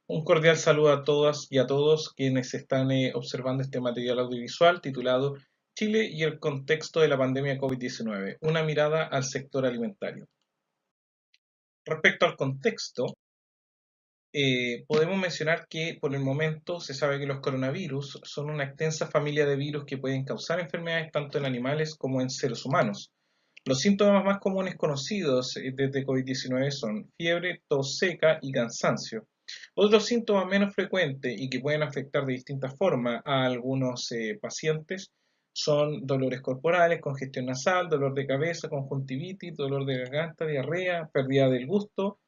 Un cordial saludo a todas y a todos quienes están observando este material audiovisual titulado Chile y el contexto de la pandemia COVID-19, una mirada al sector alimentario. Respecto al contexto, podemos mencionar que por el momento se sabe que los coronavirus son una extensa familia de virus que pueden causar enfermedades tanto en animales como en seres humanos. Los síntomas más comunes conocidos desde COVID-19 son fiebre, tos seca y cansancio. Otros síntomas menos frecuentes y que pueden afectar de distintas formas a algunos pacientes son dolores corporales, congestión nasal, dolor de cabeza, conjuntivitis, dolor de garganta, diarrea, pérdida del gusto,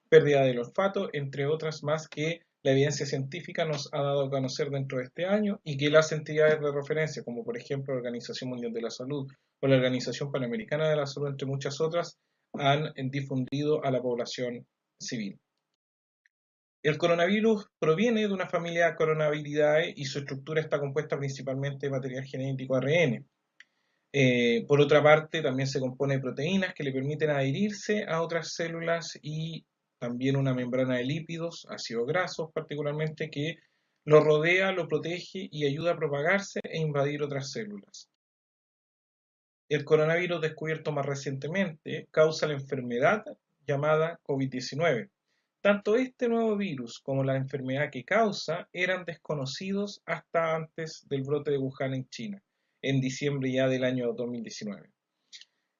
pérdida del olfato, entre otras más que la evidencia científica nos ha dado a conocer dentro de este año y que las entidades de referencia, como por ejemplo la Organización Mundial de la Salud o la Organización Panamericana de la Salud, entre muchas otras, han difundido a la población civil. El coronavirus proviene de una familia Coronaviridae y su estructura está compuesta principalmente de material genético ARN. Por otra parte, también se compone de proteínas que le permiten adherirse a otras células y también una membrana de lípidos, ácidos grasos particularmente, que lo rodea, lo protege y ayuda a propagarse e invadir otras células. El coronavirus descubierto más recientemente causa la enfermedad llamada COVID-19. Tanto este nuevo virus como la enfermedad que causa eran desconocidos hasta antes del brote de Wuhan en China, en diciembre ya del año 2019.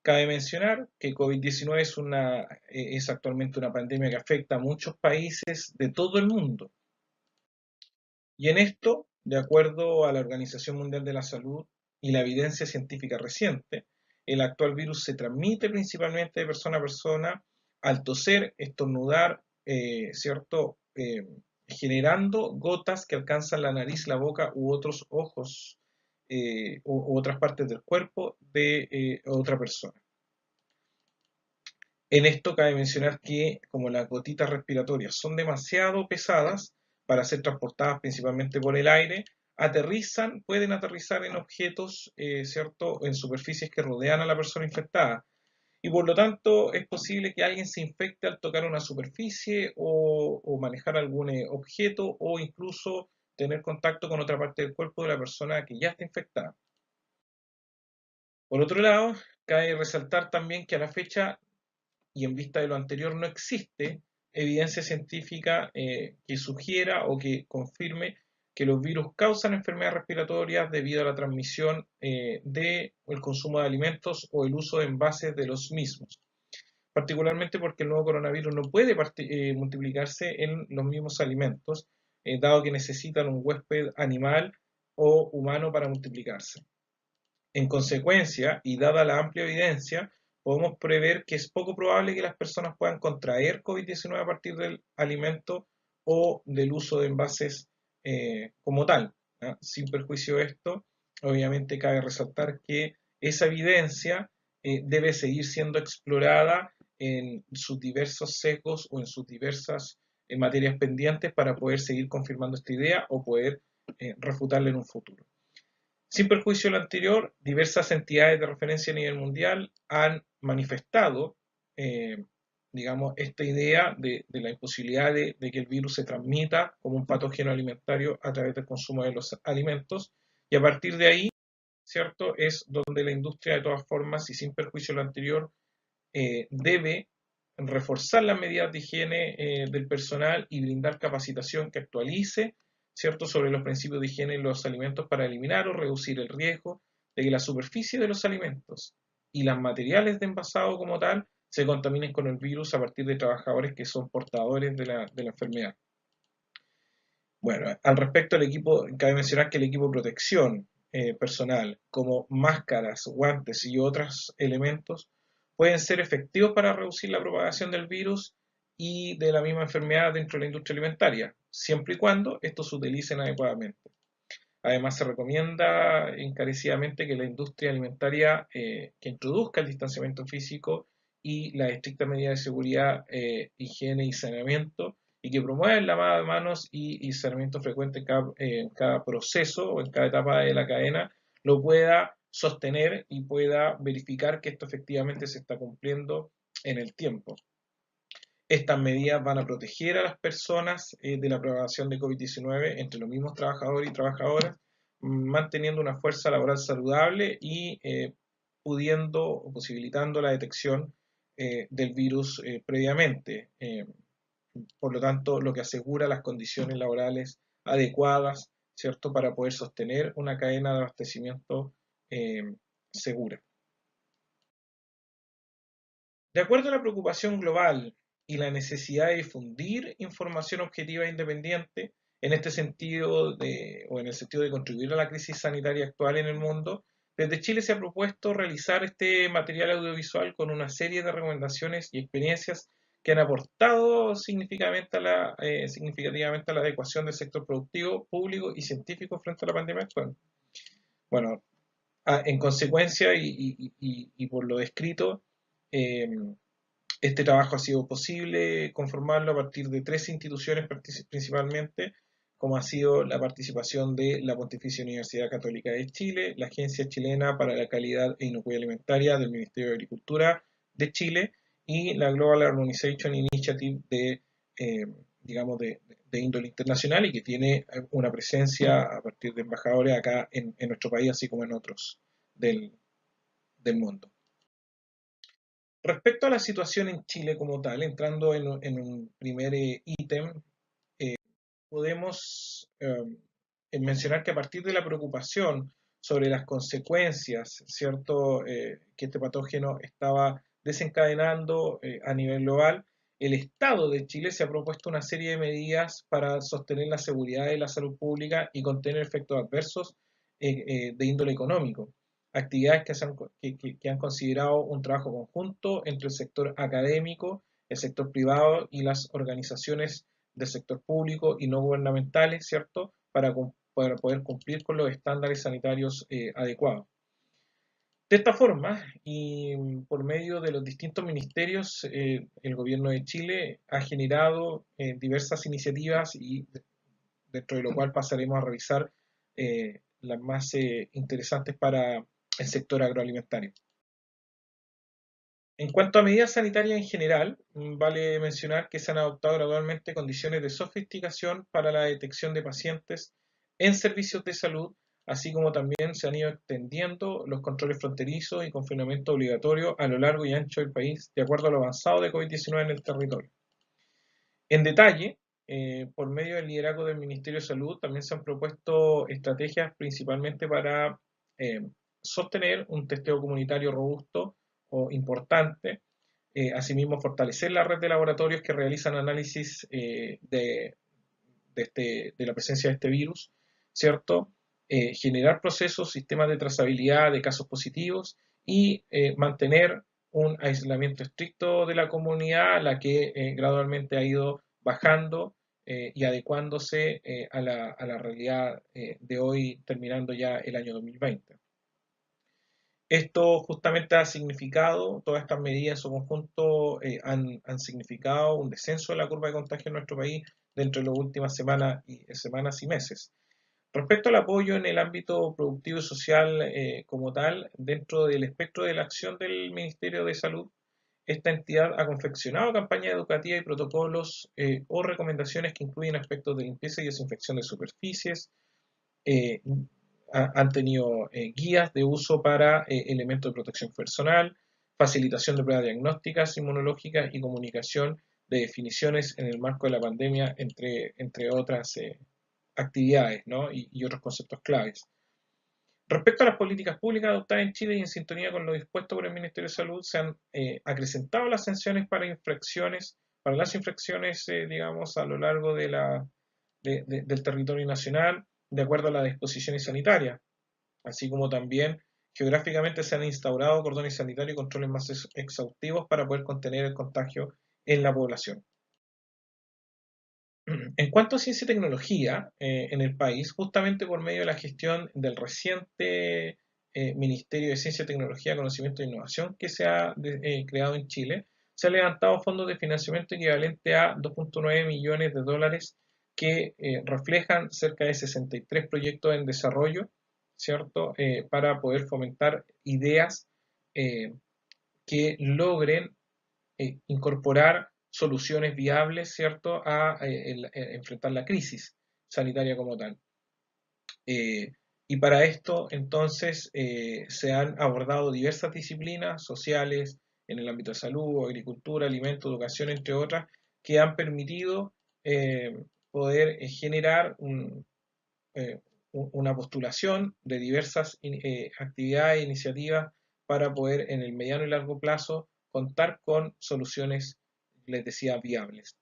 Cabe mencionar que COVID-19 es actualmente una pandemia que afecta a muchos países de todo el mundo. Y en esto, de acuerdo a la Organización Mundial de la Salud y la evidencia científica reciente, el actual virus se transmite principalmente de persona a persona al toser, estornudar, ¿cierto? Generando gotas que alcanzan la nariz, la boca u otros ojos u otras partes del cuerpo de otra persona. En esto cabe mencionar que como las gotitas respiratorias son demasiado pesadas para ser transportadas principalmente por el aire, pueden aterrizar en objetos, ¿cierto?, en superficies que rodean a la persona infectada. Y por lo tanto es posible que alguien se infecte al tocar una superficie o manejar algún objeto o incluso tener contacto con otra parte del cuerpo de la persona que ya está infectada. Por otro lado, cabe resaltar también que a la fecha y en vista de lo anterior no existe evidencia científica que sugiera o que confirme que los virus causan enfermedades respiratorias debido a la transmisión del consumo de alimentos o el uso de envases de los mismos, particularmente porque el nuevo coronavirus no puede multiplicarse en los mismos alimentos, dado que necesitan un huésped animal o humano para multiplicarse. En consecuencia, y dada la amplia evidencia, podemos prever que es poco probable que las personas puedan contraer COVID-19 a partir del alimento o del uso de envases como tal, ¿no? Sin perjuicio de esto, obviamente cabe resaltar que esa evidencia debe seguir siendo explorada en sus diversos sesgos o en sus diversas materias pendientes para poder seguir confirmando esta idea o poder refutarla en un futuro. Sin perjuicio de lo anterior, diversas entidades de referencia a nivel mundial han manifestado, eh, digamos, esta idea de la imposibilidad de que el virus se transmita como un patógeno alimentario a través del consumo de los alimentos, y a partir de ahí, ¿cierto?, es donde la industria, de todas formas, y sin perjuicio de lo anterior, debe reforzar las medidas de higiene del personal y brindar capacitación que actualice, ¿cierto?, sobre los principios de higiene en los alimentos para eliminar o reducir el riesgo de que la superficie de los alimentos y los materiales de envasado como tal se contaminen con el virus a partir de trabajadores que son portadores de la enfermedad. Bueno, al respecto del equipo, cabe mencionar que el equipo de protección personal, como máscaras, guantes y otros elementos, pueden ser efectivos para reducir la propagación del virus y de la misma enfermedad dentro de la industria alimentaria, siempre y cuando estos se utilicen adecuadamente. Además, se recomienda encarecidamente que la industria alimentaria que introduzca el distanciamiento físico y las estrictas medidas de seguridad, higiene y saneamiento, y que promueva el lavado de manos y saneamiento frecuente en cada proceso o en cada etapa de la cadena, lo pueda sostener y pueda verificar que esto efectivamente se está cumpliendo en el tiempo. Estas medidas van a proteger a las personas de la propagación de COVID-19 entre los mismos trabajadores y trabajadoras, manteniendo una fuerza laboral saludable y pudiendo o posibilitando la detección del virus previamente. Por lo tanto, lo que asegura las condiciones laborales adecuadas, ¿cierto?, para poder sostener una cadena de abastecimiento segura. De acuerdo a la preocupación global y la necesidad de difundir información objetiva e independiente, en este sentido o en el sentido de contribuir a la crisis sanitaria actual en el mundo, desde Chile se ha propuesto realizar este material audiovisual con una serie de recomendaciones y experiencias que han aportado significativamente a la adecuación del sector productivo, público y científico frente a la pandemia actual. Bueno, en consecuencia y por lo descrito, eh, este trabajo ha sido posible conformarlo a partir de tres instituciones principalmente, como ha sido la participación de la Pontificia Universidad Católica de Chile, la Agencia Chilena para la Calidad e Inocuidad Alimentaria del Ministerio de Agricultura de Chile y la Global Harmonization Initiative eh, digamos, de índole internacional y que tiene una presencia a partir de embajadores acá en nuestro país, así como en otros del, del mundo. Respecto a la situación en Chile como tal, entrando en un primer ítem, podemos mencionar que a partir de la preocupación sobre las consecuencias, ¿cierto?, que este patógeno estaba desencadenando a nivel global, el Estado de Chile se ha propuesto una serie de medidas para sostener la seguridad de la salud pública y contener efectos adversos de índole económico. Actividades que han considerado un trabajo conjunto entre el sector académico, el sector privado y las organizaciones del sector público y no gubernamentales, ¿cierto?, para poder cumplir con los estándares sanitarios adecuados. De esta forma, y por medio de los distintos ministerios, el gobierno de Chile ha generado diversas iniciativas y dentro de lo cual pasaremos a revisar las más interesantes para el sector agroalimentario. En cuanto a medidas sanitarias en general, vale mencionar que se han adoptado gradualmente condiciones de sofisticación para la detección de pacientes en servicios de salud, así como también se han ido extendiendo los controles fronterizos y confinamiento obligatorio a lo largo y ancho del país, de acuerdo a lo avanzado de COVID-19 en el territorio. En detalle, por medio del liderazgo del Ministerio de Salud, también se han propuesto estrategias principalmente para sostener un testeo comunitario robusto o importante, asimismo fortalecer la red de laboratorios que realizan análisis de la presencia de este virus, ¿cierto? Generar procesos, sistemas de trazabilidad de casos positivos y mantener un aislamiento estricto de la comunidad, a la que gradualmente ha ido bajando y adecuándose a la realidad de hoy, terminando ya el año 2020. Esto justamente ha significado, todas estas medidas en su conjunto han significado un descenso de la curva de contagio en nuestro país dentro de las últimas semanas y meses. Respecto al apoyo en el ámbito productivo y social como tal, dentro del espectro de la acción del Ministerio de Salud, esta entidad ha confeccionado campañas educativas y protocolos o recomendaciones que incluyen aspectos de limpieza y desinfección de superficies, eh, han tenido guías de uso para elementos de protección personal, facilitación de pruebas diagnósticas, inmunológicas y comunicación de definiciones en el marco de la pandemia, entre otras actividades, ¿no?, y otros conceptos claves. Respecto a las políticas públicas adoptadas en Chile y en sintonía con lo dispuesto por el Ministerio de Salud, se han acrecentado las sanciones para las infracciones, digamos, a lo largo del territorio nacional, de acuerdo a las disposiciones sanitarias, así como también geográficamente se han instaurado cordones sanitarios y controles más exhaustivos para poder contener el contagio en la población. En cuanto a ciencia y tecnología en el país, justamente por medio de la gestión del reciente Ministerio de Ciencia, Tecnología, Conocimiento e Innovación que se ha creado en Chile, se han levantado fondos de financiamiento equivalente a 2.9 millones de dólares que reflejan cerca de 63 proyectos en desarrollo, ¿cierto?, para poder fomentar ideas que logren incorporar soluciones viables, ¿cierto?, a enfrentar la crisis sanitaria como tal. Y para esto, entonces, se han abordado diversas disciplinas sociales en el ámbito de salud, agricultura, alimentos, educación, entre otras, que han permitido poder generar una postulación de diversas actividades e iniciativas para poder en el mediano y largo plazo contar con soluciones, les decía, viables.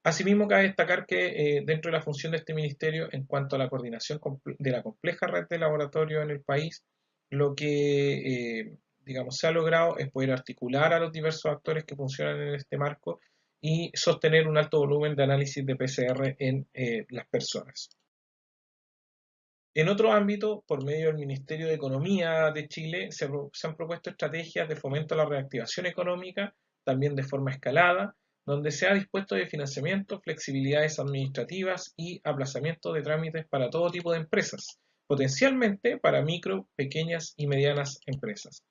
Asimismo, cabe destacar que dentro de la función de este ministerio, en cuanto a la coordinación de la compleja red de laboratorios en el país, lo que digamos, se ha logrado es poder articular a los diversos actores que funcionan en este marco y sostener un alto volumen de análisis de PCR en las personas. En otro ámbito, por medio del Ministerio de Economía de Chile, se han propuesto estrategias de fomento a la reactivación económica, también de forma escalada, donde se ha dispuesto de financiamiento, flexibilidades administrativas y aplazamiento de trámites para todo tipo de empresas, potencialmente para micro, pequeñas y medianas empresas.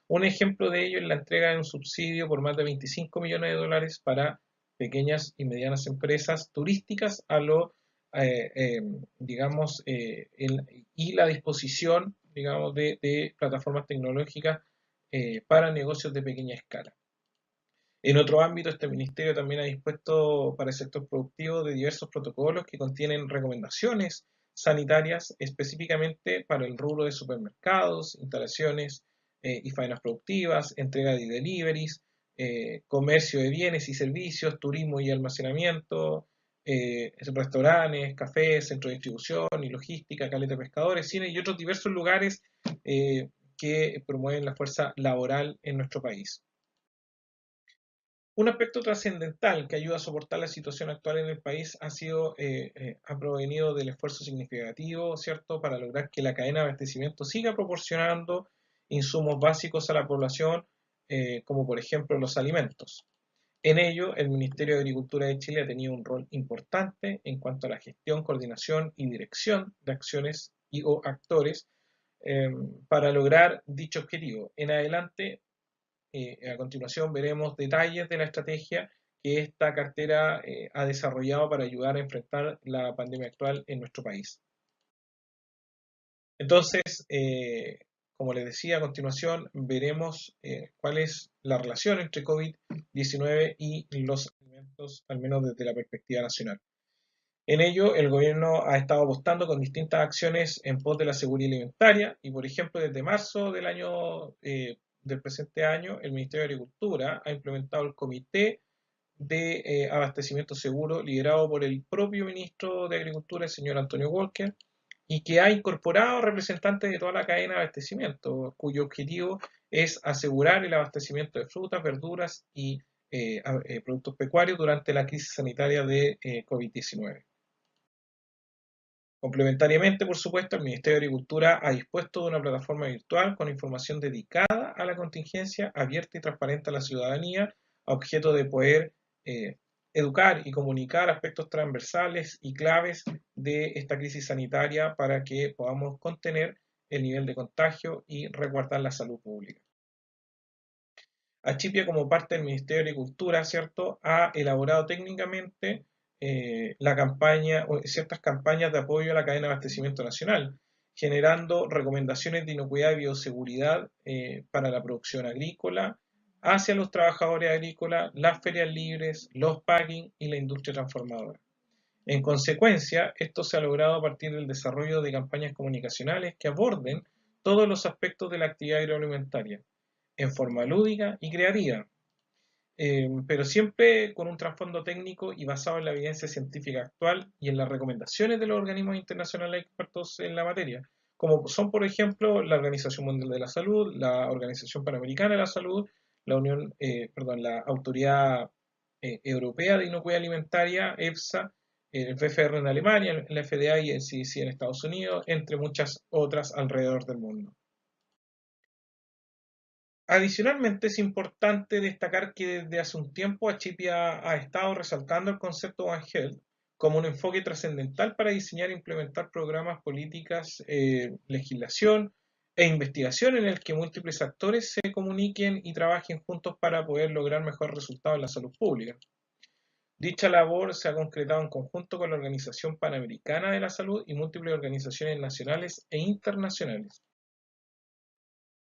Un ejemplo de ello es la entrega de un subsidio por más de 25 millones de dólares para pequeñas y medianas empresas turísticas a lo digamos, y la disposición, digamos, de plataformas tecnológicas para negocios de pequeña escala. En otro ámbito, este ministerio también ha dispuesto para el sector productivo de diversos protocolos que contienen recomendaciones sanitarias específicamente para el rubro de supermercados, instalaciones y faenas productivas, entrega de deliveries, comercio de bienes y servicios, turismo y almacenamiento, restaurantes, cafés, centro de distribución y logística, caleta de pescadores, cine y otros diversos lugares que promueven la fuerza laboral en nuestro país. Un aspecto trascendental que ayuda a soportar la situación actual en el país ha provenido del esfuerzo significativo, ¿cierto?, para lograr que la cadena de abastecimiento siga proporcionando insumos básicos a la población, como por ejemplo los alimentos. En ello, el Ministerio de Agricultura de Chile ha tenido un rol importante en cuanto a la gestión, coordinación y dirección de acciones o actores para lograr dicho objetivo. En adelante, a continuación veremos detalles de la estrategia que esta cartera ha desarrollado para ayudar a enfrentar la pandemia actual en nuestro país. Entonces, como les decía, a continuación veremos cuál es la relación entre COVID-19 y los alimentos, al menos desde la perspectiva nacional. En ello, el gobierno ha estado apostando con distintas acciones en pos de la seguridad alimentaria y, por ejemplo, desde marzo del presente año, el Ministerio de Agricultura ha implementado el Comité de Abastecimiento Seguro, liderado por el propio ministro de Agricultura, el señor Antonio Walker, y que ha incorporado representantes de toda la cadena de abastecimiento, cuyo objetivo es asegurar el abastecimiento de frutas, verduras y productos pecuarios durante la crisis sanitaria de COVID-19. Complementariamente, por supuesto, el Ministerio de Agricultura ha dispuesto de una plataforma virtual con información dedicada a la contingencia, abierta y transparente a la ciudadanía, a objeto de poder educar y comunicar aspectos transversales y claves de esta crisis sanitaria para que podamos contener el nivel de contagio y resguardar la salud pública. Achipia, como parte del Ministerio de Agricultura, ¿cierto?, ha elaborado técnicamente la campaña o ciertas campañas de apoyo a la cadena de abastecimiento nacional, generando recomendaciones de inocuidad y bioseguridad para la producción agrícola hacia los trabajadores agrícolas, las ferias libres, los packing y la industria transformadora. En consecuencia, esto se ha logrado a partir del desarrollo de campañas comunicacionales que aborden todos los aspectos de la actividad agroalimentaria en forma lúdica y creativa, pero siempre con un trasfondo técnico y basado en la evidencia científica actual y en las recomendaciones de los organismos internacionales expertos en la materia, como son, por ejemplo, la Organización Mundial de la Salud, la Organización Panamericana de la Salud, la Autoridad Europea de Inocuidad Alimentaria, EFSA, el PFR en Alemania, la FDA y el CDC en Estados Unidos, entre muchas otras alrededor del mundo. Adicionalmente, es importante destacar que desde hace un tiempo Achipia ha estado resaltando el concepto One Health como un enfoque trascendental para diseñar e implementar programas, políticas, legislación e investigación en el que múltiples actores se comuniquen y trabajen juntos para poder lograr mejores resultados en la salud pública. Dicha labor se ha concretado en conjunto con la Organización Panamericana de la Salud y múltiples organizaciones nacionales e internacionales.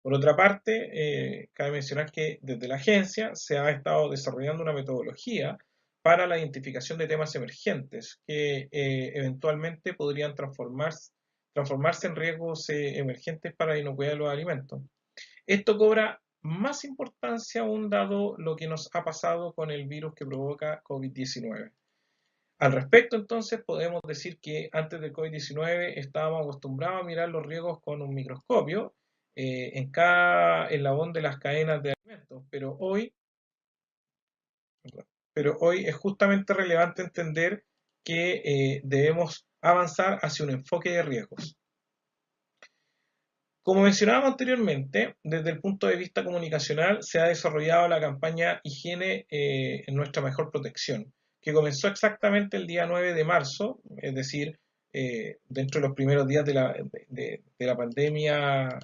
Por otra parte, cabe mencionar que desde la agencia se ha estado desarrollando una metodología para la identificación de temas emergentes que eventualmente podrían transformarse en riesgos emergentes para la inocuidad de los alimentos. Esto cobra más importancia aún dado lo que nos ha pasado con el virus que provoca COVID-19. Al respecto, entonces, podemos decir que antes del COVID-19 estábamos acostumbrados a mirar los riesgos con un microscopio en cada eslabón de las cadenas de alimentos, pero hoy es justamente relevante entender que debemos avanzar hacia un enfoque de riesgos. Como mencionábamos anteriormente, desde el punto de vista comunicacional se ha desarrollado la campaña Higiene en nuestra mejor protección, que comenzó exactamente el día 9 de marzo, es decir, dentro de los primeros días de la pandemia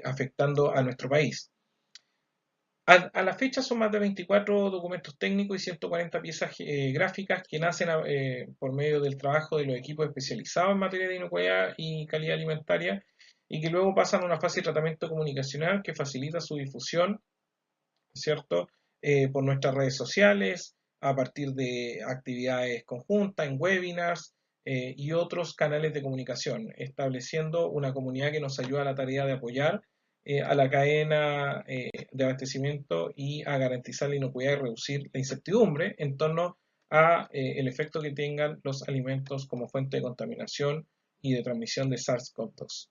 afectando a nuestro país. A la fecha son más de 24 documentos técnicos y 140 piezas gráficas que nacen por medio del trabajo de los equipos especializados en materia de inocuidad y calidad alimentaria y que luego pasan a una fase de tratamiento comunicacional que facilita su difusión, ¿cierto? Por nuestras redes sociales, a partir de actividades conjuntas, en webinars y otros canales de comunicación, estableciendo una comunidad que nos ayuda a la tarea de apoyar a la cadena de abastecimiento y a garantizar la inocuidad y reducir la incertidumbre en torno a el efecto que tengan los alimentos como fuente de contaminación y de transmisión de SARS-CoV-2.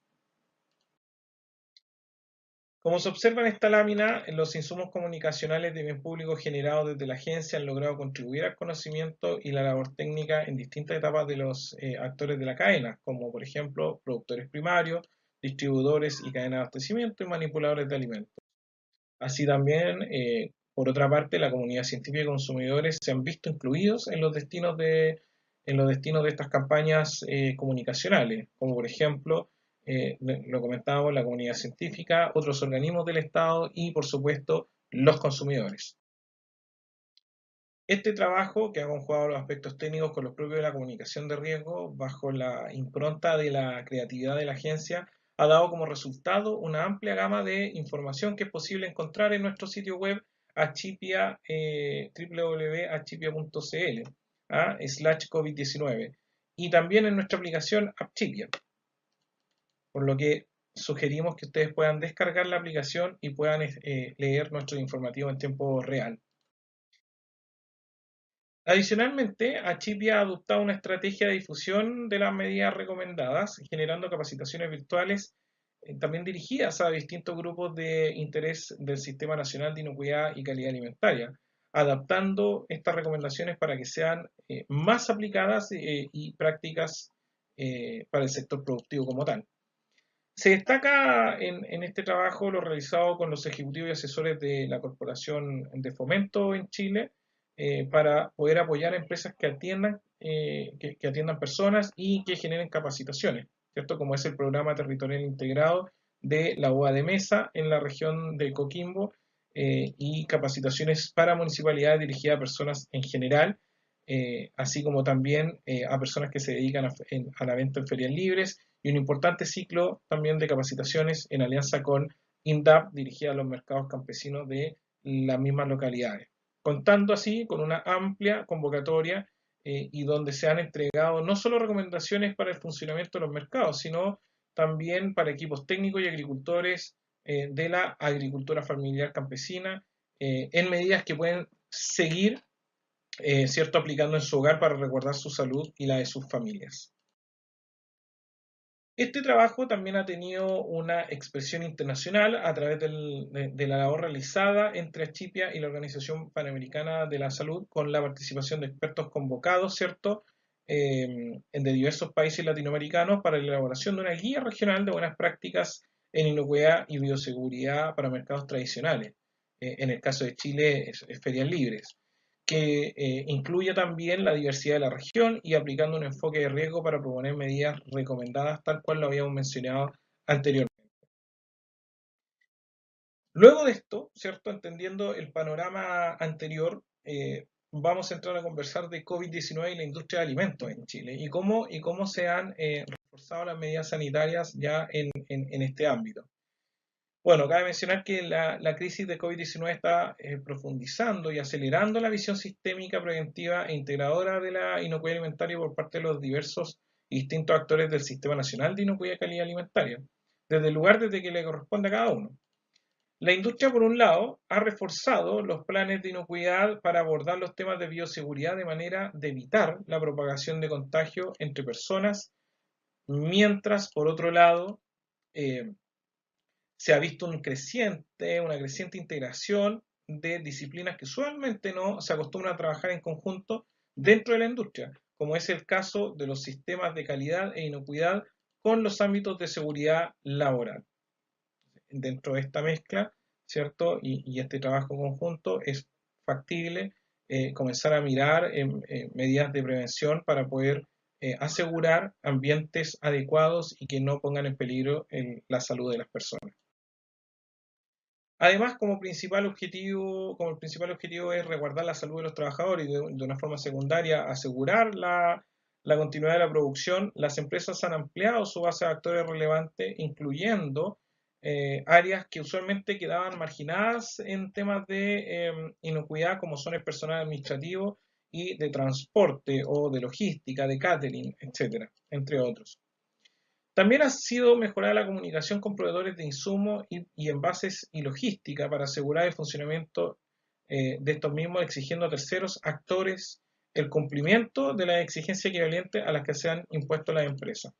Como se observa en esta lámina, los insumos comunicacionales de bien público generados desde la agencia han logrado contribuir al conocimiento y la labor técnica en distintas etapas de los actores de la cadena, como por ejemplo productores primarios, distribuidores y cadenas de abastecimiento y manipuladores de alimentos. Así también, por otra parte, la comunidad científica y consumidores se han visto incluidos en los destinos de estas campañas comunicacionales, como por ejemplo, lo comentábamos, la comunidad científica, otros organismos del Estado y, por supuesto, los consumidores. Este trabajo, que ha conjugado los aspectos técnicos con los propios de la comunicación de riesgo, bajo la impronta de la creatividad de la agencia, ha dado como resultado una amplia gama de información que es posible encontrar en nuestro sitio web Achipia, www.achipia.cl /COVID-19 y también en nuestra aplicación Achipia, por lo que sugerimos que ustedes puedan descargar la aplicación y puedan leer nuestro informativo en tiempo real. Adicionalmente, Achipia ha adoptado una estrategia de difusión de las medidas recomendadas, generando capacitaciones virtuales también dirigidas a distintos grupos de interés del Sistema Nacional de Inocuidad y Calidad Alimentaria, adaptando estas recomendaciones para que sean más aplicadas y prácticas para el sector productivo como tal. Se destaca en este trabajo lo realizado con los ejecutivos y asesores de la Corporación de Fomento en Chile para poder apoyar a empresas que atiendan personas y que generen capacitaciones, ¿cierto? Como es el Programa Territorial Integrado de la UA de Mesa en la región de Coquimbo y capacitaciones para municipalidades dirigidas a personas en general, así como también a personas que se dedican a la venta en ferias libres y un importante ciclo también de capacitaciones en alianza con INDAP dirigida a los mercados campesinos de las mismas localidades, contando así con una amplia convocatoria y donde se han entregado no solo recomendaciones para el funcionamiento de los mercados, sino también para equipos técnicos y agricultores de la agricultura familiar campesina en medidas que pueden seguir ¿cierto? Aplicando en su hogar para resguardar su salud y la de sus familias. Este trabajo también ha tenido una expresión internacional a través de la labor realizada entre Achipia y la Organización Panamericana de la Salud con la participación de expertos convocados, ¿cierto? De diversos países latinoamericanos para la elaboración de una guía regional de buenas prácticas en inocuidad y bioseguridad para mercados tradicionales. En el caso de Chile, es ferias libres que incluya también la diversidad de la región y aplicando un enfoque de riesgo para proponer medidas recomendadas, tal cual lo habíamos mencionado anteriormente. Luego de esto, ¿cierto? Entendiendo el panorama anterior, vamos a entrar a conversar de COVID-19 y la industria de alimentos en Chile y cómo se han reforzado las medidas sanitarias ya en este ámbito. Bueno, cabe mencionar que la crisis de COVID-19 está profundizando y acelerando la visión sistémica, preventiva e integradora de la inocuidad alimentaria por parte de los diversos y distintos actores del Sistema Nacional de Inocuidad y Calidad Alimentaria, desde el lugar desde que le corresponde a cada uno. La industria, por un lado, ha reforzado los planes de inocuidad para abordar los temas de bioseguridad de manera de evitar la propagación de contagio entre personas, mientras, por otro lado, eh, se ha visto una creciente integración de disciplinas que usualmente no se acostumbran a trabajar en conjunto dentro de la industria, como es el caso de los sistemas de calidad e inocuidad con los ámbitos de seguridad laboral. Dentro de esta mezcla, ¿cierto? Y este trabajo conjunto es factible comenzar a mirar medidas de prevención para poder asegurar ambientes adecuados y que no pongan en peligro la salud de las personas. Además, como el principal objetivo es resguardar la salud de los trabajadores y de una forma secundaria asegurar la continuidad de la producción, las empresas han ampliado su base de actores relevantes, incluyendo áreas que usualmente quedaban marginadas en temas de inocuidad, como son el personal administrativo y de transporte o de logística, de catering, etcétera, entre otros. También ha sido mejorada la comunicación con proveedores de insumos y envases y logística para asegurar el funcionamiento de estos mismos, exigiendo a terceros actores el cumplimiento de las exigencias equivalentes a las que se han impuesto las empresas.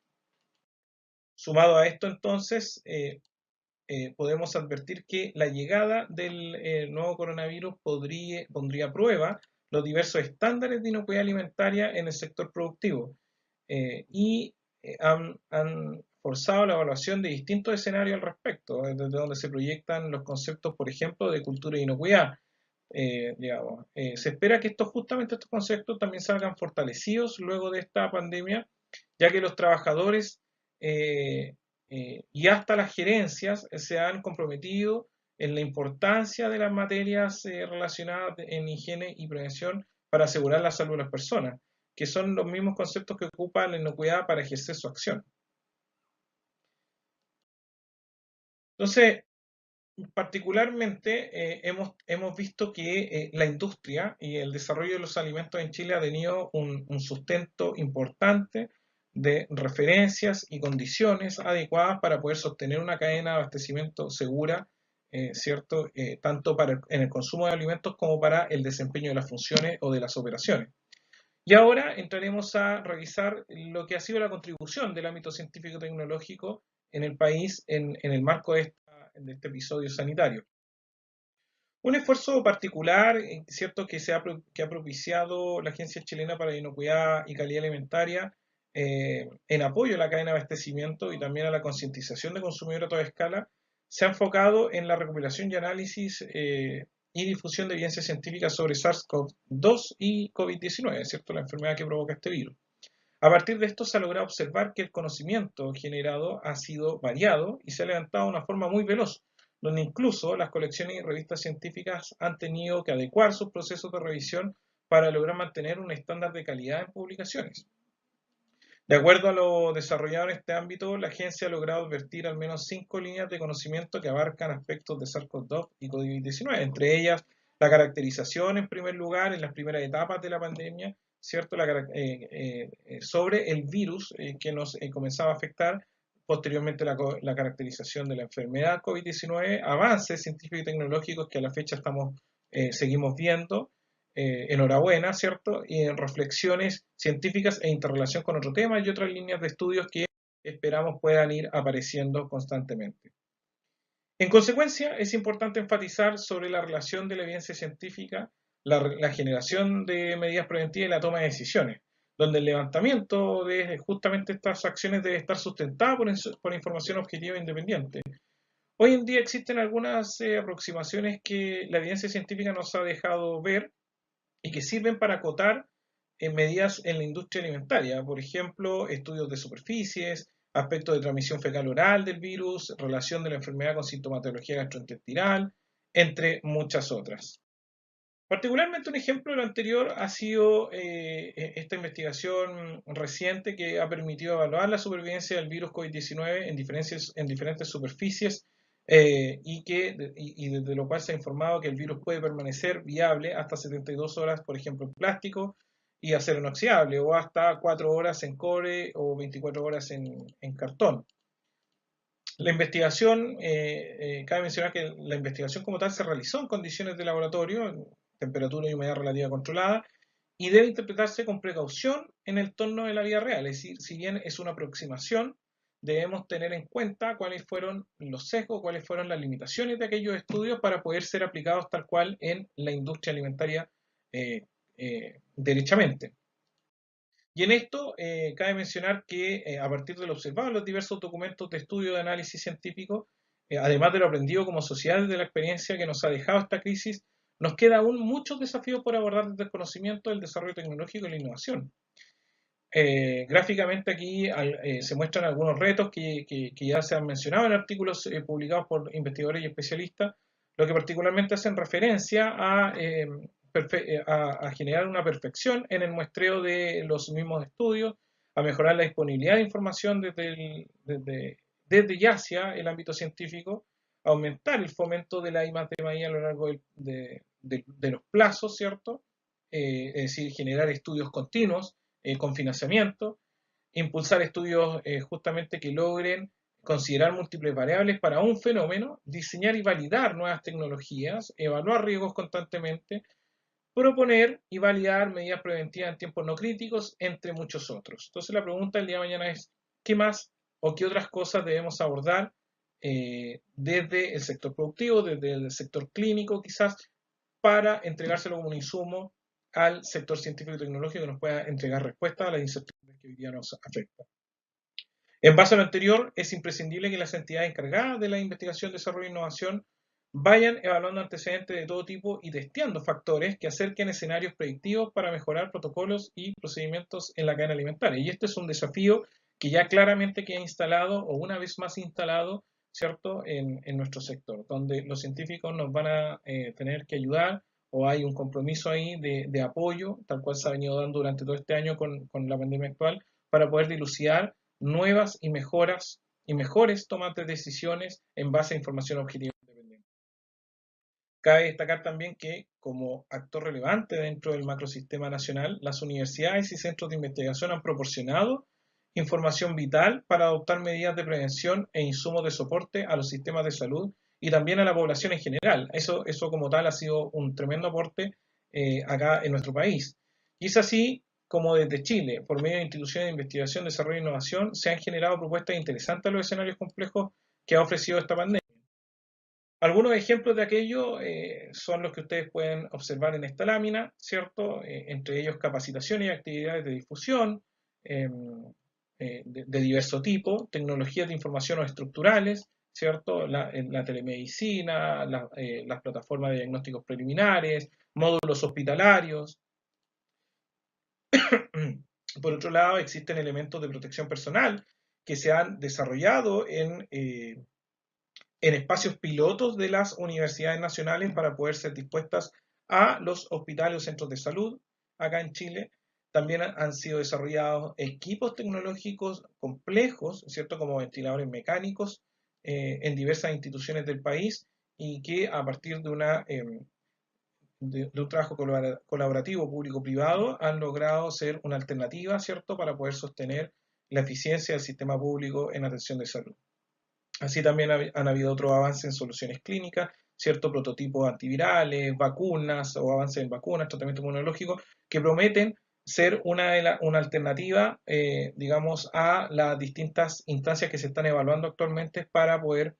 Sumado a esto, entonces, podemos advertir que la llegada del nuevo coronavirus pondría a prueba los diversos estándares de inocuidad alimentaria en el sector productivo y han forzado la evaluación de distintos escenarios al respecto, desde donde se proyectan los conceptos, por ejemplo, de cultura de inocuidad. Se espera que justamente estos conceptos también salgan fortalecidos luego de esta pandemia, ya que los trabajadores y hasta las gerencias se han comprometido en la importancia de las materias relacionadas en higiene y prevención para asegurar la salud de las personas, que son los mismos conceptos que ocupa la inocuidad para ejercer su acción. Entonces, particularmente hemos visto que la industria y el desarrollo de los alimentos en Chile ha tenido un sustento importante de referencias y condiciones adecuadas para poder sostener una cadena de abastecimiento segura, ¿cierto? Tanto en el consumo de alimentos como para el desempeño de las funciones o de las operaciones. Y ahora entraremos a revisar lo que ha sido la contribución del ámbito científico-tecnológico en el país en el marco de este episodio sanitario. Un esfuerzo particular, cierto, que ha propiciado la Agencia Chilena para la Inocuidad y Calidad Alimentaria en apoyo a la cadena de abastecimiento y también a la concientización de consumidores a toda escala, se ha enfocado en la recopilación y análisis y difusión de evidencia científica sobre SARS-CoV-2 y COVID-19, ¿cierto? La enfermedad que provoca este virus. A partir de esto se ha logrado observar que el conocimiento generado ha sido variado y se ha levantado de una forma muy veloz, donde incluso las colecciones y revistas científicas han tenido que adecuar sus procesos de revisión para lograr mantener un estándar de calidad en publicaciones. De acuerdo a lo desarrollado en este ámbito, la agencia ha logrado advertir al menos 5 líneas de conocimiento que abarcan aspectos de SARS-CoV-2 y COVID-19, entre ellas la caracterización en primer lugar en las primeras etapas de la pandemia, ¿cierto? Sobre el virus que nos comenzaba a afectar, posteriormente la caracterización de la enfermedad COVID-19, avances científicos y tecnológicos que a la fecha seguimos viendo, enhorabuena, ¿cierto? Y en reflexiones científicas e interrelación con otro tema y otras líneas de estudios que esperamos puedan ir apareciendo constantemente. En consecuencia, es importante enfatizar sobre la relación de la evidencia científica, la generación de medidas preventivas y la toma de decisiones, donde el levantamiento de justamente estas acciones debe estar sustentada por información objetiva e independiente. Hoy en día existen algunas aproximaciones que la evidencia científica nos ha dejado ver y que sirven para acotar medidas en la industria alimentaria, por ejemplo, estudios de superficies, aspectos de transmisión fecal-oral del virus, relación de la enfermedad con sintomatología gastrointestinal, entre muchas otras. Particularmente un ejemplo de lo anterior ha sido esta investigación reciente que ha permitido evaluar la supervivencia del virus COVID-19 en diferentes superficies y desde lo cual se ha informado que el virus puede permanecer viable hasta 72 horas, por ejemplo, en plástico y acero inoxidable, o hasta 4 horas en cobre o 24 horas en cartón. La investigación, cabe mencionar que la investigación como tal se realizó en condiciones de laboratorio, en temperatura y humedad relativa controlada, y debe interpretarse con precaución en el torno de la vida real. Es decir, si bien es una aproximación, debemos tener en cuenta cuáles fueron los sesgos, cuáles fueron las limitaciones de aquellos estudios para poder ser aplicados tal cual en la industria alimentaria derechamente. Y en esto cabe mencionar que a partir de lo observado en los diversos documentos de estudio de análisis científico, además de lo aprendido como sociedad de la experiencia que nos ha dejado esta crisis, nos queda aún muchos desafíos por abordar desde el conocimiento, el desarrollo tecnológico y la innovación. Gráficamente aquí se muestran algunos retos que ya se han mencionado en artículos publicados por investigadores y especialistas, lo que particularmente hacen referencia a generar una perfección en el muestreo de los mismos estudios, a mejorar la disponibilidad de información desde ya hacia el ámbito científico, aumentar el fomento de la I+D+I a lo largo de los plazos, ¿cierto? Es decir, generar estudios continuos con financiamiento, impulsar estudios justamente que logren considerar múltiples variables para un fenómeno, diseñar y validar nuevas tecnologías, evaluar riesgos constantemente, proponer y validar medidas preventivas en tiempos no críticos, entre muchos otros. Entonces la pregunta del día de mañana es, ¿qué más o qué otras cosas debemos abordar desde el sector productivo, desde el sector clínico quizás, para entregárselo como un insumo al sector científico y tecnológico que nos pueda entregar respuestas a las incertidumbres que hoy día nos afectan? En base a lo anterior, es imprescindible que las entidades encargadas de la investigación, desarrollo e innovación vayan evaluando antecedentes de todo tipo y testeando factores que acerquen escenarios predictivos para mejorar protocolos y procedimientos en la cadena alimentaria. Y este es un desafío que ya claramente queda instalado o una vez más instalado, ¿cierto?, en nuestro sector, donde los científicos nos van a tener que ayudar o hay un compromiso ahí de apoyo, tal cual se ha venido dando durante todo este año con la pandemia actual, para poder dilucidar nuevas y mejores tomas de decisiones en base a información objetiva e independiente. Cabe destacar también que como actor relevante dentro del macrosistema nacional, las universidades y centros de investigación han proporcionado información vital para adoptar medidas de prevención e insumos de soporte a los sistemas de salud y también a la población en general. Eso como tal ha sido un tremendo aporte acá en nuestro país. Y es así como desde Chile, por medio de instituciones de investigación, desarrollo e innovación, se han generado propuestas interesantes a los escenarios complejos que ha ofrecido esta pandemia. Algunos ejemplos de aquello son los que ustedes pueden observar en esta lámina, ¿cierto? Entre ellos capacitaciones y actividades de difusión de diverso tipo, tecnologías de información o estructurales, ¿cierto? La telemedicina, las plataformas de diagnósticos preliminares, módulos hospitalarios. Por otro lado, existen elementos de protección personal que se han desarrollado en espacios pilotos de las universidades nacionales para poder ser dispuestas a los hospitales o centros de salud acá en Chile. También han sido desarrollados equipos tecnológicos complejos, ¿cierto? Como ventiladores mecánicos en diversas instituciones del país y que a partir de un trabajo colaborativo público-privado han logrado ser una alternativa, ¿cierto?, para poder sostener la eficiencia del sistema público en atención de salud. Así también han habido otros avances en soluciones clínicas, ciertos prototipos antivirales, vacunas o avances en vacunas, tratamiento inmunológico, que prometen ser una alternativa, digamos, a las distintas instancias que se están evaluando actualmente para poder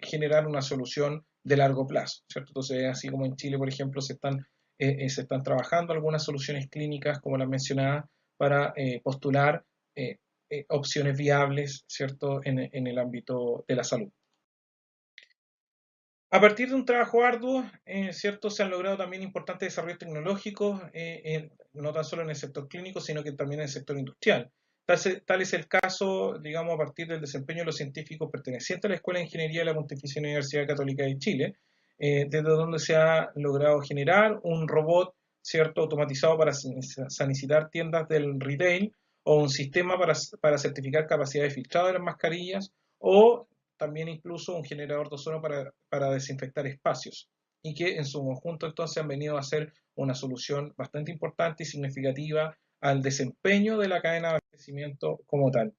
generar una solución de largo plazo, ¿cierto? Entonces, así como en Chile, por ejemplo, se están trabajando algunas soluciones clínicas, como las mencionadas, para postular opciones viables, ¿cierto?, en el ámbito de la salud. A partir de un trabajo arduo, ¿cierto?, se han logrado también importantes desarrollos tecnológicos, no tan solo en el sector clínico, sino que también en el sector industrial. Tal es el caso, digamos, a partir del desempeño de los científicos pertenecientes a la Escuela de Ingeniería de la Pontificia Universidad Católica de Chile, desde donde se ha logrado generar un robot, ¿cierto?, automatizado para sanitizar tiendas del retail, o un sistema para certificar capacidad de filtrado de las mascarillas, o también incluso un generador de ozono para desinfectar espacios, y que en su conjunto entonces han venido a ser una solución bastante importante y significativa al desempeño de la cadena de abastecimiento como tal.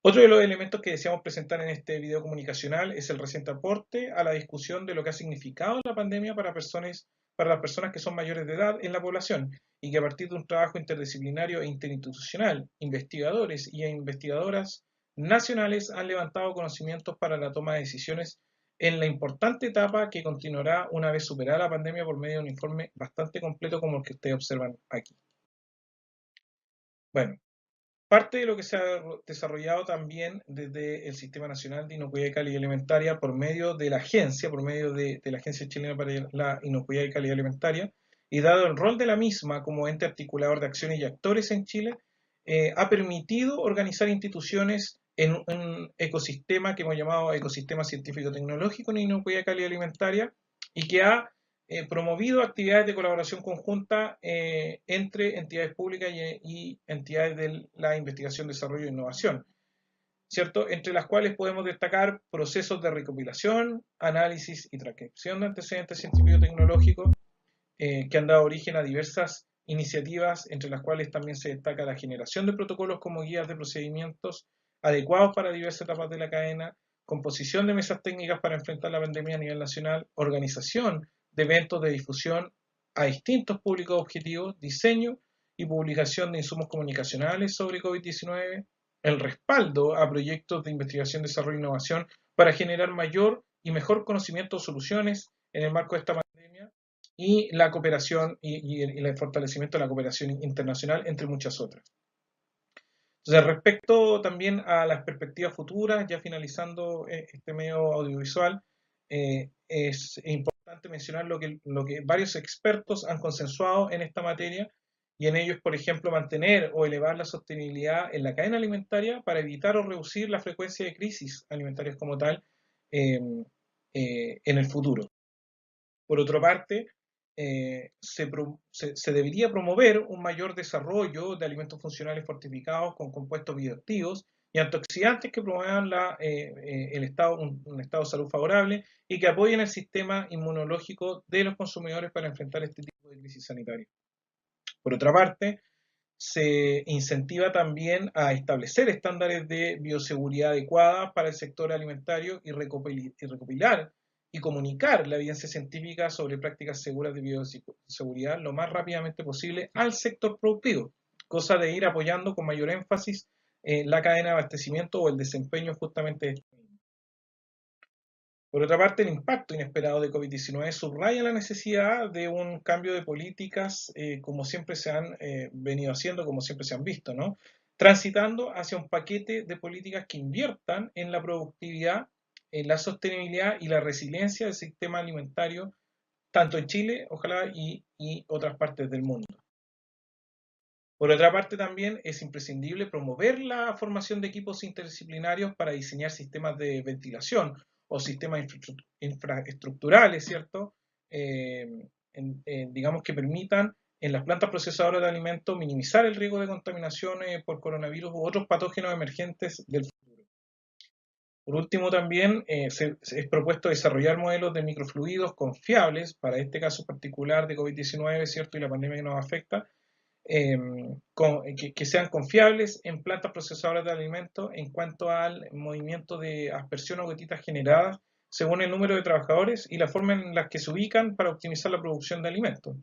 Otro de los elementos que deseamos presentar en este video comunicacional es el reciente aporte a la discusión de lo que ha significado la pandemia para las personas que son mayores de edad en la población, y que a partir de un trabajo interdisciplinario e interinstitucional, investigadores y investigadoras nacionales han levantado conocimientos para la toma de decisiones en la importante etapa que continuará una vez superada la pandemia, por medio de un informe bastante completo como el que ustedes observan aquí. Bueno, parte de lo que se ha desarrollado también desde el Sistema Nacional de Inocuidad y Calidad Alimentaria por medio de la agencia, la Agencia Chilena para la Inocuidad y Calidad Alimentaria, y dado el rol de la misma como ente articulador de acciones y actores en Chile, ha permitido organizar instituciones en un ecosistema que hemos llamado ecosistema científico-tecnológico en inocuidad y calidad alimentaria, y que ha promovido actividades de colaboración conjunta entre entidades públicas y entidades de la investigación, desarrollo e innovación, ¿cierto? Entre las cuales podemos destacar procesos de recopilación, análisis y transcripción de antecedentes científico-tecnológicos que han dado origen a diversas iniciativas, entre las cuales también se destaca la generación de protocolos como guías de procedimientos adecuados para diversas etapas de la cadena, composición de mesas técnicas para enfrentar la pandemia a nivel nacional, organización de eventos de difusión a distintos públicos objetivos, diseño y publicación de insumos comunicacionales sobre COVID-19, el respaldo a proyectos de investigación, desarrollo e innovación para generar mayor y mejor conocimiento o soluciones en el marco de esta pandemia, y la cooperación y el fortalecimiento de la cooperación internacional, entre muchas otras. Entonces, respecto también a las perspectivas futuras, ya finalizando este medio audiovisual, es importante mencionar lo que varios expertos han consensuado en esta materia, y en ellos, por ejemplo, mantener o elevar la sostenibilidad en la cadena alimentaria para evitar o reducir la frecuencia de crisis alimentarias como tal en el futuro. Por otra parte, se debería promover un mayor desarrollo de alimentos funcionales fortificados con compuestos bioactivos y antioxidantes que promuevan un estado de salud favorable y que apoyen el sistema inmunológico de los consumidores para enfrentar este tipo de crisis sanitaria. Por otra parte, se incentiva también a establecer estándares de bioseguridad adecuada para el sector alimentario y recopilar y comunicar la evidencia científica sobre prácticas seguras de bioseguridad lo más rápidamente posible al sector productivo, cosa de ir apoyando con mayor énfasis la cadena de abastecimiento o el desempeño justamente de este. Por otra parte, el impacto inesperado de COVID-19 subraya la necesidad de un cambio de políticas, como siempre se han venido haciendo, como siempre se han visto, ¿no? Transitando hacia un paquete de políticas que inviertan en la productividad, en la sostenibilidad y la resiliencia del sistema alimentario, tanto en Chile, ojalá, y otras partes del mundo. Por otra parte, también es imprescindible promover la formación de equipos interdisciplinarios para diseñar sistemas de ventilación o sistemas infraestructurales, ¿cierto? Digamos que permitan en las plantas procesadoras de alimentos minimizar el riesgo de contaminación por coronavirus u otros patógenos emergentes del futuro. Por último, también es propuesto desarrollar modelos de microfluidos confiables para este caso particular de COVID-19, ¿cierto? Y la pandemia que nos afecta, que sean confiables en plantas procesadoras de alimentos en cuanto al movimiento de aspersión o gotitas generadas según el número de trabajadores y la forma en la que se ubican para optimizar la producción de alimentos.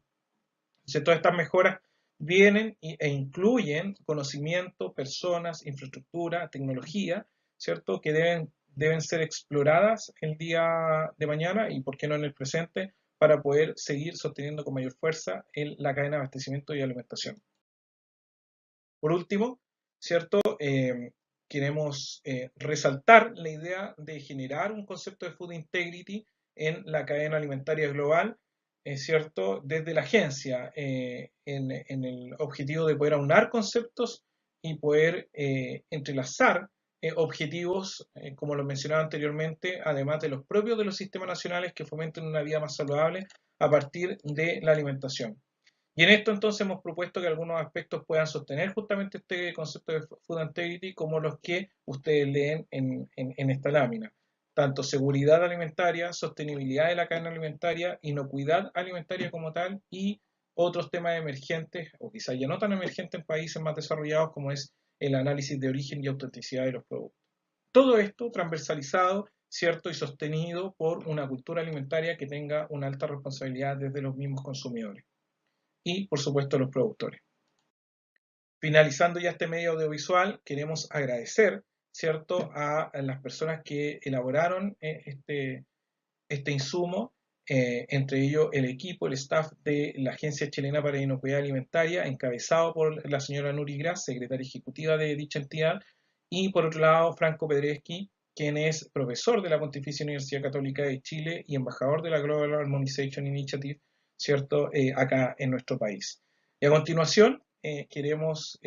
Entonces, todas estas mejoras vienen e incluyen conocimiento, personas, infraestructura, tecnología, ¿cierto? Que deben ser exploradas el día de mañana y, por qué no, en el presente, para poder seguir sosteniendo con mayor fuerza la cadena de abastecimiento y alimentación. Por último, ¿cierto? Queremos resaltar la idea de generar un concepto de food integrity en la cadena alimentaria global, ¿cierto? Desde la agencia, en el objetivo de poder aunar conceptos y poder entrelazar objetivos, como lo mencionaba anteriormente, además de los propios de los sistemas nacionales que fomenten una vida más saludable a partir de la alimentación. Y en esto entonces hemos propuesto que algunos aspectos puedan sostener justamente este concepto de Food Integrity como los que ustedes leen en esta lámina. Tanto seguridad alimentaria, sostenibilidad de la cadena alimentaria, inocuidad alimentaria como tal y otros temas emergentes o quizás ya no tan emergentes en países más desarrollados como es el análisis de origen y autenticidad de los productos. Todo esto transversalizado, cierto, y sostenido por una cultura alimentaria que tenga una alta responsabilidad desde los mismos consumidores y, por supuesto, los productores. Finalizando ya este medio audiovisual, queremos agradecer, ¿cierto?, a las personas que elaboraron este insumo, entre ellos el equipo, el staff de la Agencia Chilena para la Inocuidad Alimentaria, encabezado por la señora Nuri Gras, secretaria ejecutiva de dicha entidad, y por otro lado Franco Pedreschi, quien es profesor de la Pontificia Universidad Católica de Chile y embajador de la Global Harmonization Initiative, ¿cierto?, acá en nuestro país. Y a continuación queremos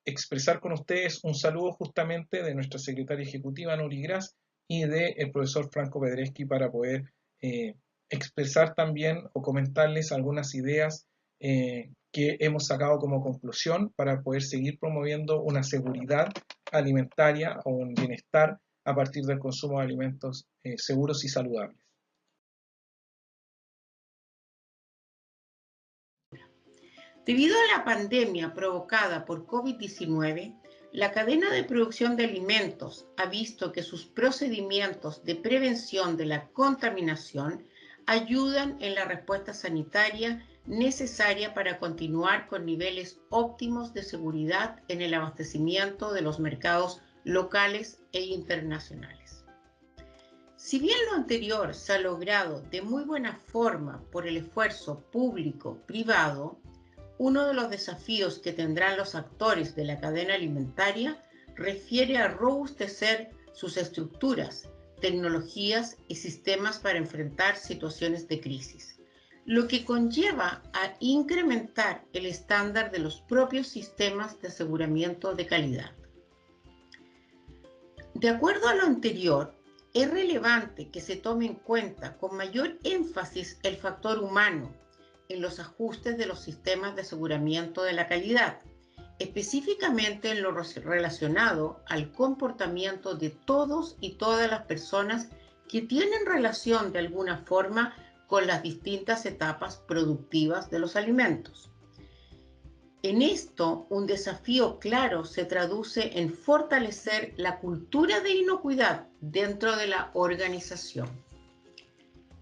expresar con ustedes un saludo justamente de nuestra secretaria ejecutiva Nuri Gras y del profesor Franco Pedreschi para poder expresar también o comentarles algunas ideas que hemos sacado como conclusión para poder seguir promoviendo una seguridad alimentaria o un bienestar a partir del consumo de alimentos seguros y saludables. Debido a la pandemia provocada por COVID-19, la cadena de producción de alimentos ha visto que sus procedimientos de prevención de la contaminación ayudan en la respuesta sanitaria necesaria para continuar con niveles óptimos de seguridad en el abastecimiento de los mercados locales e internacionales. Si bien lo anterior se ha logrado de muy buena forma por el esfuerzo público-privado, uno de los desafíos que tendrán los actores de la cadena alimentaria refiere a robustecer sus estructuras, tecnologías y sistemas para enfrentar situaciones de crisis, lo que conlleva a incrementar el estándar de los propios sistemas de aseguramiento de calidad. De acuerdo a lo anterior, es relevante que se tome en cuenta con mayor énfasis el factor humano en los ajustes de los sistemas de aseguramiento de la calidad, específicamente en lo relacionado al comportamiento de todos y todas las personas que tienen relación de alguna forma con las distintas etapas productivas de los alimentos. En esto, un desafío claro se traduce en fortalecer la cultura de inocuidad dentro de la organización.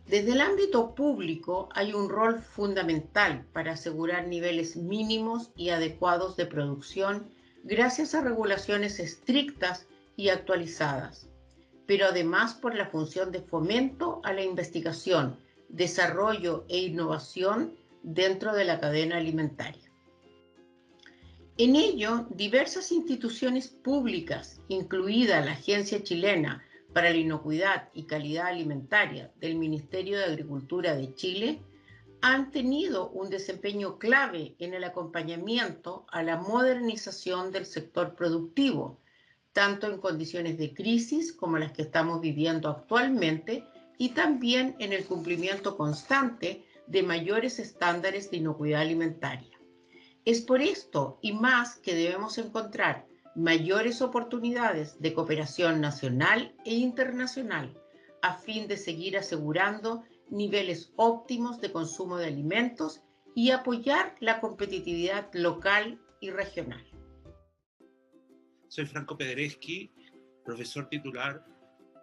Desde el ámbito público hay un rol fundamental para asegurar niveles mínimos y adecuados de producción gracias a regulaciones estrictas y actualizadas, pero además por la función de fomento a la investigación, desarrollo e innovación dentro de la cadena alimentaria. En ello, diversas instituciones públicas, incluida la Agencia Chilena para la Inocuidad y Calidad Alimentaria del Ministerio de Agricultura de Chile, han tenido un desempeño clave en el acompañamiento a la modernización del sector productivo, tanto en condiciones de crisis como las que estamos viviendo actualmente, y también en el cumplimiento constante de mayores estándares de inocuidad alimentaria. Es por esto y más que debemos encontrar mayores oportunidades de cooperación nacional e internacional a fin de seguir asegurando niveles óptimos de consumo de alimentos y apoyar la competitividad local y regional. Soy Franco Pedreschi, profesor titular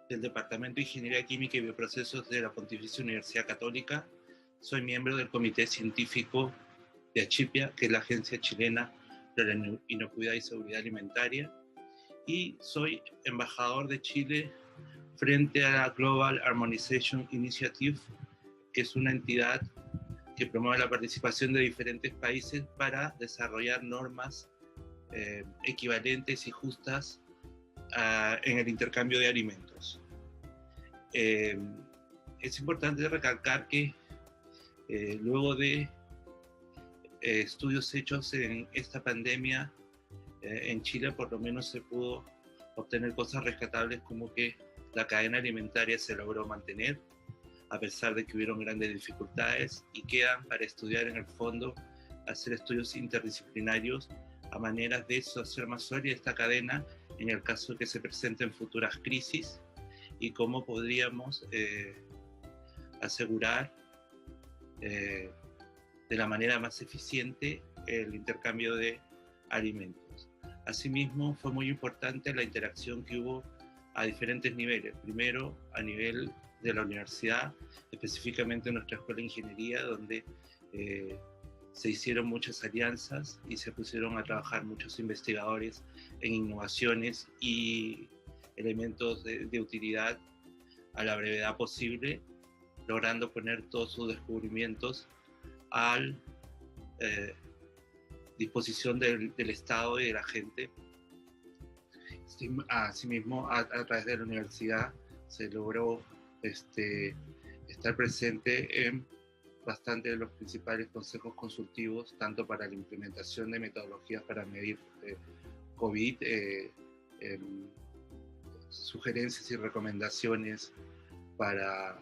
del Departamento de Ingeniería Química y Bioprocesos de la Pontificia Universidad Católica. Soy miembro del Comité Científico de Achipia, que es la Agencia Chilena para la Inocuidad y Seguridad Alimentaria, y soy embajador de Chile frente a la Global Harmonization Initiative, que es una entidad que promueve la participación de diferentes países para desarrollar normas equivalentes y justas en el intercambio de alimentos. Es importante recalcar que luego de estudios hechos en esta pandemia En Chile por lo menos se pudo obtener cosas rescatables como que la cadena alimentaria se logró mantener, a pesar de que hubieron grandes dificultades, y quedan para estudiar en el fondo, hacer estudios interdisciplinarios a maneras de eso, hacer más sólida esta cadena en el caso de que se presenten futuras crisis y cómo podríamos asegurar de la manera más eficiente el intercambio de alimentos. Asimismo, fue muy importante la interacción que hubo a diferentes niveles. Primero, a nivel de la universidad, específicamente en nuestra escuela de ingeniería, donde se hicieron muchas alianzas y se pusieron a trabajar muchos investigadores en innovaciones y elementos de utilidad a la brevedad posible, logrando poner todos sus descubrimientos a disposición del Estado y de la gente. Asimismo, a través de la universidad se logró estar presente en bastante de los principales consejos consultivos, tanto para la implementación de metodologías para medir COVID, sugerencias y recomendaciones para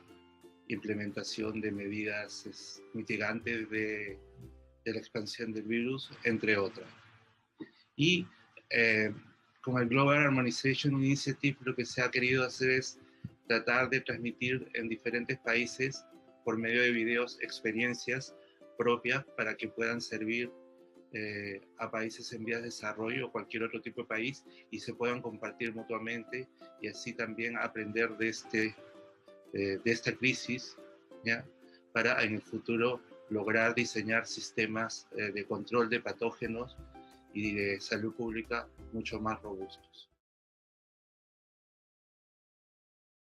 implementación de medidas mitigantes de la expansión del virus, entre otras. Y con el Global Harmonization Initiative lo que se ha querido hacer es tratar de transmitir en diferentes países por medio de videos experiencias propias para que puedan servir a países en vías de desarrollo o cualquier otro tipo de país y se puedan compartir mutuamente y así también aprender de esta crisis, ¿ya? Para en el futuro lograr diseñar sistemas de control de patógenos y de salud pública mucho más robustos.